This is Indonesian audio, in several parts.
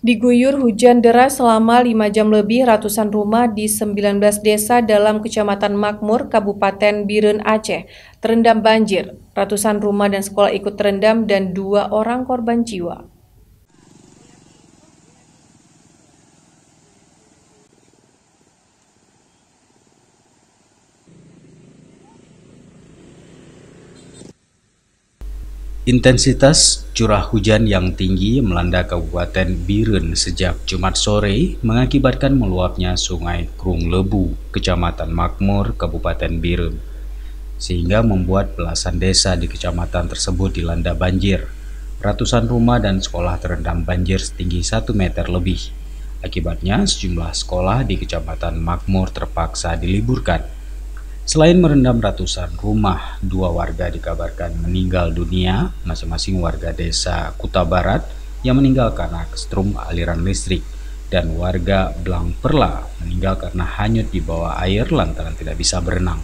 Diguyur hujan deras selama 5 jam lebih, ratusan rumah di 19 desa dalam Kecamatan Makmur, Kabupaten Biren, Aceh, terendam banjir. Ratusan rumah dan sekolah ikut terendam dan 2 orang korban jiwa. Intensitas curah hujan yang tinggi melanda Kabupaten Biren sejak Jumat sore mengakibatkan meluapnya Sungai Krung Lebu, Kecamatan Makmur, Kabupaten Biren, sehingga membuat belasan desa di kecamatan tersebut dilanda banjir. Ratusan rumah dan sekolah terendam banjir setinggi 1 meter lebih. Akibatnya, sejumlah sekolah di Kecamatan Makmur terpaksa diliburkan. Selain merendam ratusan rumah, 2 warga dikabarkan meninggal dunia, masing-masing warga desa Kuta Barat yang meninggal karena kesetrum aliran listrik, dan warga Blang Perla meninggal karena hanyut di bawah air lantaran tidak bisa berenang.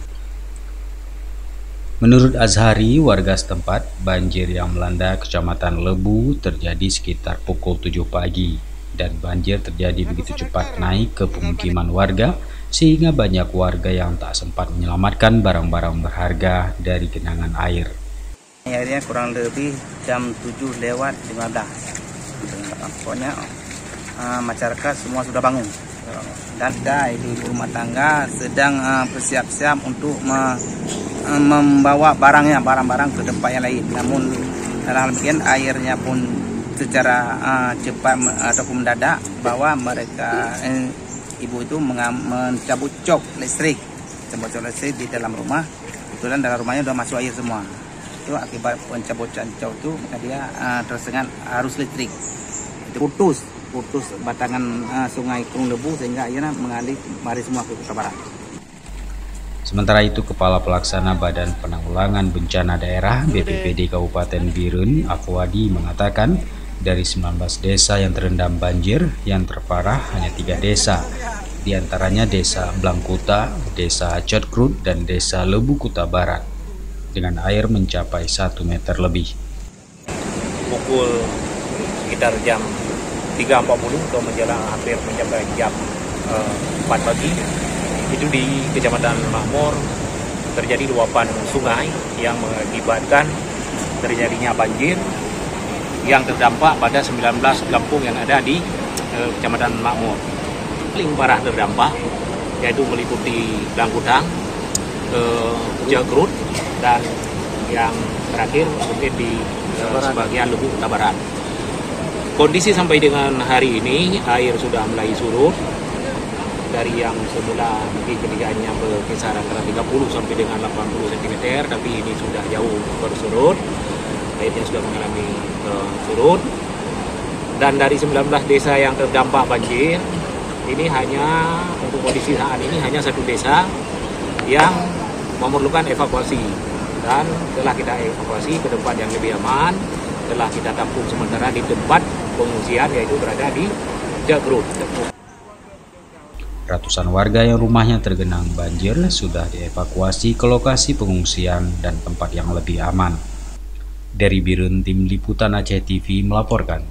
Menurut Azhari, warga setempat, banjir yang melanda Kecamatan Lebu terjadi sekitar pukul 7 pagi, dan banjir terjadi begitu cepat naik ke pemukiman warga, sehingga banyak warga yang tak sempat menyelamatkan barang-barang berharga dari genangan air. Airnya kurang lebih jam 7:15. Pokoknya masyarakat semua sudah bangun. Dan ibu rumah tangga sedang bersiap-siap untuk membawa barang-barang ke tempat yang lain. Namun dalam bagian airnya pun secara cepat ataupun mendadak bahwa mereka ibu itu mencabut cok listrik di dalam rumah. Kebetulan dalam rumahnya sudah masuk air semua. Itu akibat pencabutan cok itu dia tersengat arus listrik. Itu putus batangan Sungai Krung Lebu sehingga airnya mengalir mari semua ke Kuta Barat. Sementara itu, Kepala Pelaksana Badan Penanggulangan Bencana Daerah BPBD Kabupaten Biren, Afwadi, mengatakan dari 19 desa yang terendam banjir, yang terparah hanya 3 desa, di antaranya Desa Blangkuta, Desa Cotkrut, dan Desa Lebu Kuta Barat, dengan air mencapai 1 meter lebih. Pukul sekitar jam 3.40 atau menjelang hampir mencapai jam 4 pagi, itu di Kecamatan Makmur terjadi luapan sungai yang mengakibatkan terjadinya banjir yang terdampak pada 19 kampung yang ada di Kecamatan Makmur. Paling parah terdampak yaitu meliputi Blangkutang, Jagrut, dan yang terakhir mungkin di sebagian Lebu Kuta Barat. Kondisi sampai dengan hari ini air sudah mulai surut dari yang semula mungkin ketinggiannya berkisar antara 30 sampai dengan 80 cm, tapi ini sudah jauh bersurut. Airnya sudah mengalami surut, dan dari 19 desa yang terdampak banjir ini hanya untuk kondisi saat ini hanya 1 desa yang memerlukan evakuasi, dan telah kita evakuasi ke tempat yang lebih aman. Telah kita tampung sementara di tempat pengungsian yaitu berada di Jagrut. Ratusan warga yang rumahnya tergenang banjir sudah dievakuasi ke lokasi pengungsian dan tempat yang lebih aman. Dari Biren, Tim Liputan Aceh TV melaporkan.